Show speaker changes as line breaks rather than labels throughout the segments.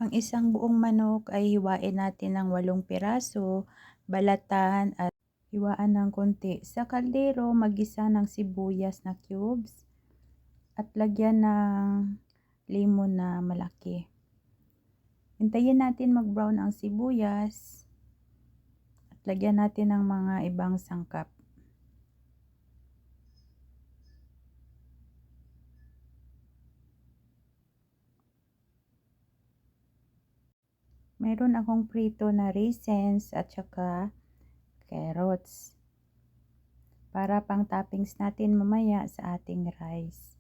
Ang isang buong manok ay hiwain natin ng 8 piraso, balatan at hiwaan ng konti. Sa kaldero, magisa ng sibuyas na cubes at lagyan ng lemon na malaki. Hintayin natin mag-brown ang sibuyas at lagyan natin ng mga ibang sangkap. Meron akong prito na raisins at saka carrots para pang toppings natin mamaya sa ating rice.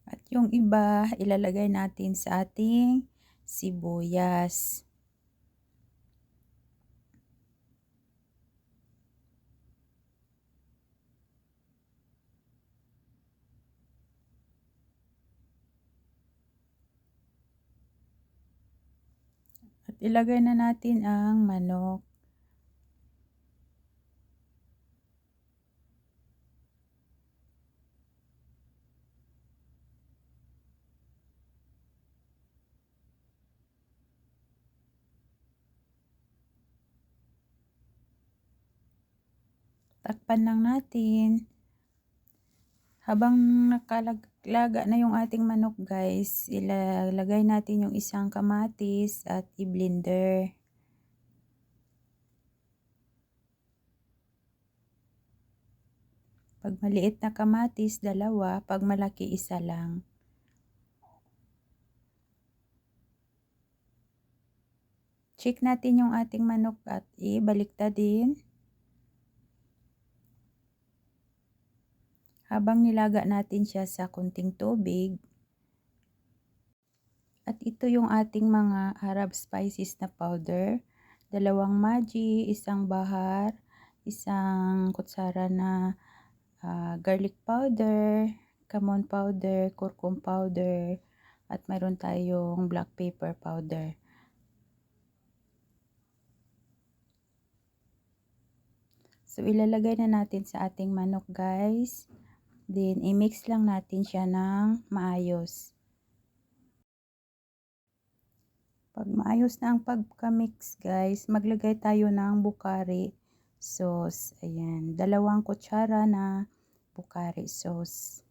At yung iba, ilalagay natin sa ating sibuyas. At ilagay na natin ang manok. Takpan lang natin. Habang nakalaga na yung ating manok guys, ilalagay natin yung isang kamatis at i-blender. Pag maliit na kamatis, 2. Pag malaki, 1 lang. Check natin yung ating manok at ibaliktad din. Habang nilaga natin siya sa kunting tubig. At ito yung ating mga Arab spices na powder. 2 Maggi, 1 bahar, 1 kutsara na garlic powder, camon powder, curcum powder, at mayroon tayong black pepper powder. So, ilalagay na natin sa ating manok guys. Then, i-mix lang natin siya ng maayos. Pag maayos na ang pagka-mix guys, maglagay tayo ng bukari sauce. Ayan, 2 kutsara na bukari sauce.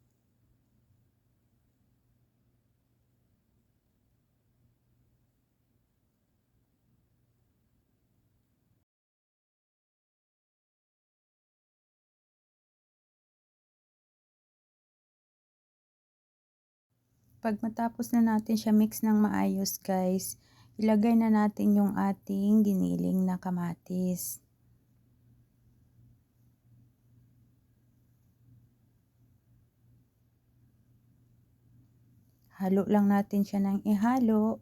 Pag matapos na natin siya mix ng maayos guys, ilagay na natin yung ating giniling na kamatis. Halo lang natin siya ng ihalo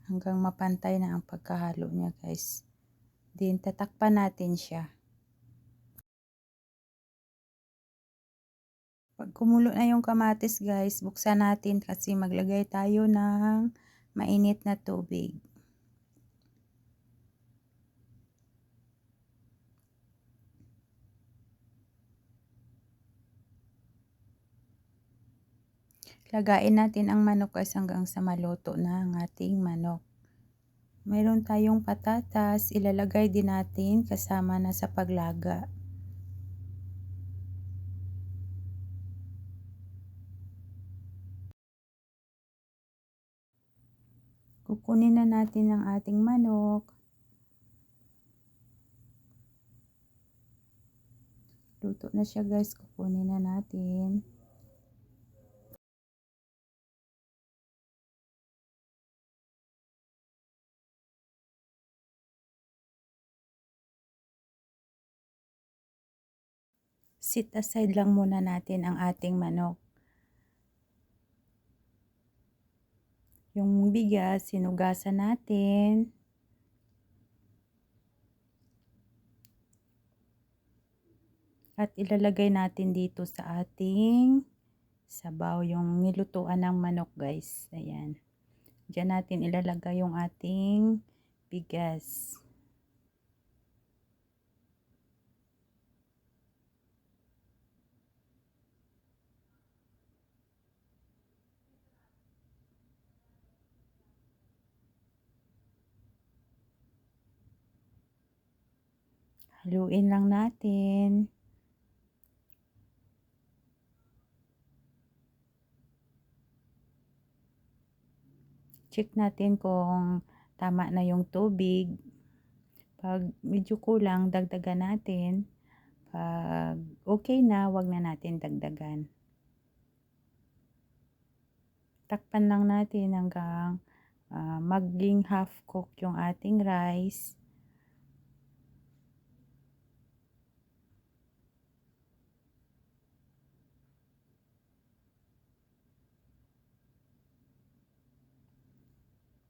hanggang mapantay na ang pagkahalo niya guys. Then tatakpan natin siya. Pag kumulo na yung kamatis guys, buksan natin kasi maglagay tayo ng mainit na tubig. Lagain natin ang manok guys hanggang sa maluto na ang ating manok. Mayroon tayong patatas, ilalagay din natin kasama na sa paglaga. Kukunin na natin ang ating manok. Luto na siya guys, kukunin na natin. Sit aside lang muna natin ang ating manok. Yung bigas, sinugasan natin. At ilalagay natin dito sa ating sabaw yung nilutuan ng manok guys. Ayan. Diyan natin ilalagay yung ating bigas. Haluin lang natin. Check natin kung tama na yung tubig. Pag medyo kulang, dagdagan natin. Pag okay na, wag na natin dagdagan. Takpan lang natin hanggang maging half cook yung ating rice.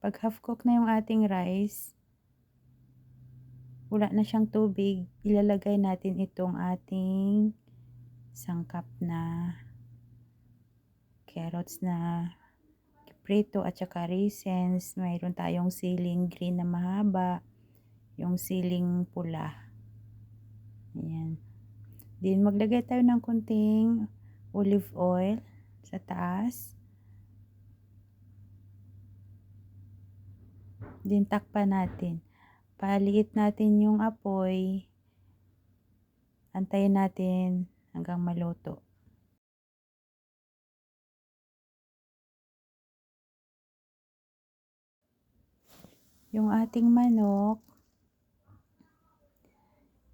Pag half cook na yung ating rice, wala na siyang tubig, ilalagay natin itong ating sangkap na carrots na prito at saka raisins. Mayroon tayong siling green na mahaba, yung siling pula. Ayan. Then maglagay tayo ng konting olive oil sa taas. Then takpan natin. Paliit natin yung apoy. Antayin natin hanggang maluto. Yung ating manok,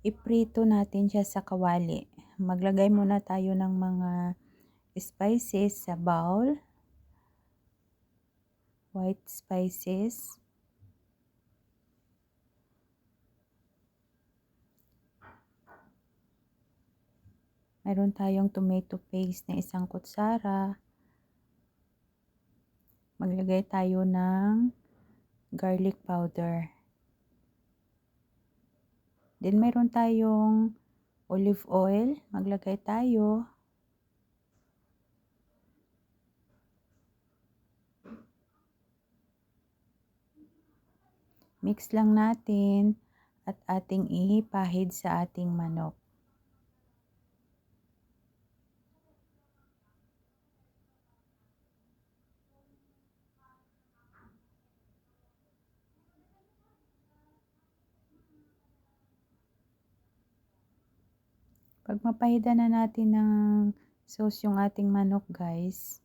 iprito natin siya sa kawali. Maglagay muna tayo ng mga spices sa bowl. White spices. Mayroon tayong tomato paste na 1 kutsara. Maglagay tayo ng garlic powder. Then mayroon tayong olive oil. Maglagay tayo. Mix lang natin at ating ihipahid sa ating manok. Pag mapahidan na natin ng sauce yung ating manok, guys,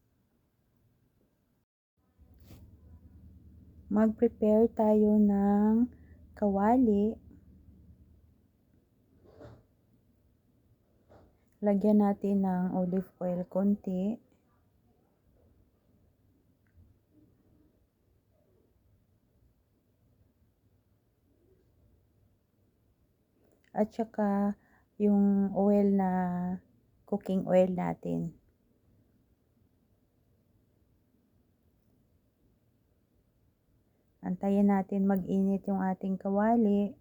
mag-prepare tayo ng kawali. Lagyan natin ng olive oil konti. At saka yung oil na cooking oil natin. Antayin natin mag-init yung ating kawali.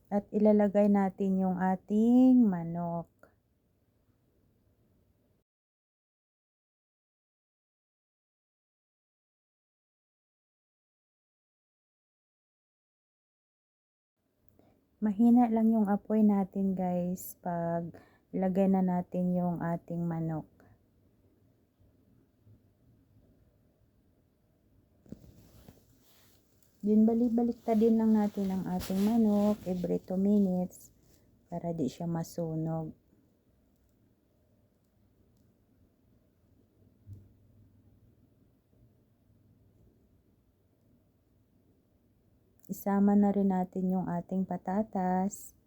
At ilalagay natin yung ating manok. Mahina lang yung apoy natin, guys, pag ilagay na natin yung ating manok. Din balik-baliktadin lang natin ang ating manok every 2 minutes para di siya masunog. Isama na rin natin yung ating patatas.